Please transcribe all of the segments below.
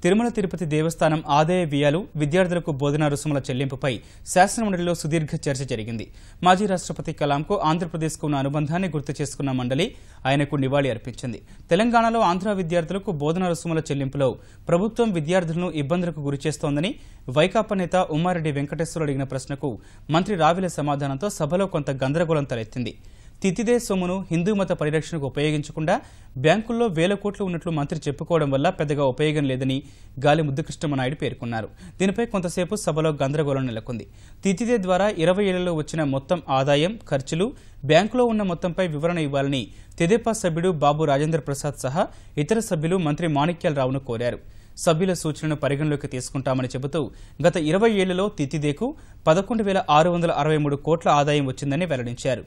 తిరుమల తిరుపతి దేవస్థానం ఆదాయ వ్యయాలు విద్యార్థులకు బోధనా రుసుముల చెల్లింపుపై శాసనమండలిలో సుదీర్ఘ చర్చ జరిగింది. మాజీ రాష్ట్రపతి కలాంకు ఆంధ్రప్రదేశ్కు ఉన్న అనుబంధాన్ని గుర్తు చేసుకున్న మండలి ఆయనకు నివాళి అర్పించింది. తెలంగాణలో ఆంధ్ర విద్యార్థులకు బోధనా రుసుముల చెల్లింపులో ప్రభుత్వం విద్యార్థులను ఇబ్బందులకు గురిచేస్తోందని వైకాపా నేత ఉమ్మారెడ్డి వెంకటేశ్వర అడిగిన ప్రశ్నకు మంత్రి రావిల సమాధానంతో సభలో కొంత గందరగోళం తలెత్తింది. తితిదే సొమ్మును హిందూ మత పరిరక్షణకు ఉపయోగించకుండా బ్యాంకుల్లో వేల కోట్లు ఉన్నట్లు మంత్రి చెప్పుకోవడం వల్ల పెద్దగా ఉపయోగం లేదని గాలి ముద్దుకృష్ణమనాయుడు పేర్కొన్నారు. దీనిపై కొంతసేపు సభలో గందరగోళం నెలకొంది. తితిదే ద్వారా 20 ఏళ్లలో వచ్చిన మొత్తం ఆదాయం, ఖర్చులు, బ్యాంకులో ఉన్న మొత్తంపై వివరణ ఇవ్వాలని తెదేపా సభ్యుడు బాబు రాజేంద్ర ప్రసాద్ సహా ఇతర సభ్యులు మంత్రి మాణిక్యాలరావును కోరారు. సభ్యుల సూచనను పరిగణలోకి తీసుకుంటామని చెబుతూ గత 20 ఏళ్లలో తితిదేకు 11,663 కోట్ల ఆదాయం వచ్చిందని వెల్లడించారు.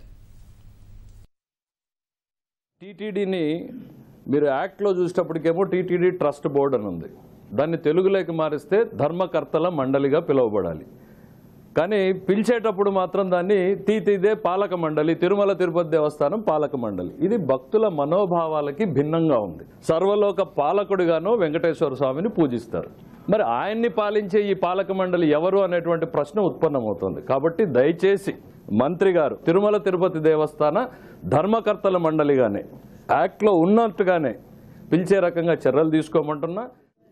టీటీడీని మీరు యాక్ట్లో చూసేటప్పటికేమో టీటీడీ ట్రస్ట్ బోర్డు అని ఉంది. దాన్ని తెలుగులోకి మారిస్తే ధర్మకర్తల మండలిగా పిలువబడాలి. కానీ పిలిచేటప్పుడు మాత్రం దాన్ని టీటీదే పాలక మండలి, తిరుమల తిరుపతి దేవస్థానం పాలక మండలి. ఇది భక్తుల మనోభావాలకి భిన్నంగా ఉంది. సర్వలోక పాలకుడిగానో వెంకటేశ్వర స్వామిని పూజిస్తారు. మరి ఆయన్ని పాలించే ఈ పాలక మండలి ఎవరు అనేటువంటి ప్రశ్న ఉత్పన్నమవుతుంది. కాబట్టి దయచేసి మంత్రి గారు తిరుమల తిరుపతి దేవస్థాన ధర్మకర్తల మండలిగానే యాక్ట్లో ఉన్నట్టుగానే పిలిచే రకంగా చర్యలు తీసుకోమంటున్నా.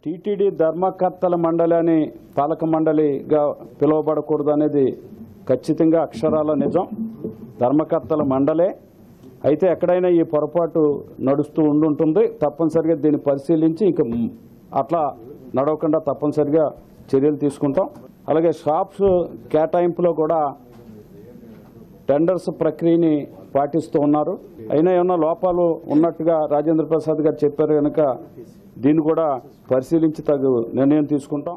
టీటీడీ ధర్మకర్తల మండలి అని పాలక మండలిగా పిలువబడకూడదు అనేది ఖచ్చితంగా అక్షరాల నిజం. ధర్మకర్తల మండలే. అయితే ఎక్కడైనా ఈ పొరపాటు నడుస్తూ ఉండుంటుంది. తప్పనిసరిగా దీన్ని పరిశీలించి ఇక అట్లా నడవకుండా తప్పనిసరిగా చర్యలు తీసుకుంటాం. అలాగే షాప్స్ కేటాయింపులో కూడా టెండర్స్ ప్రక్రియని పాటిస్తూ ఉన్నారు. అయినా ఏమన్నా లోపాలు ఉన్నట్టుగా రాజేంద్ర ప్రసాద్ గారు చెప్పారు కనుక దీన్ని కూడా పరిశీలించి తగు నిర్ణయం తీసుకుంటాం.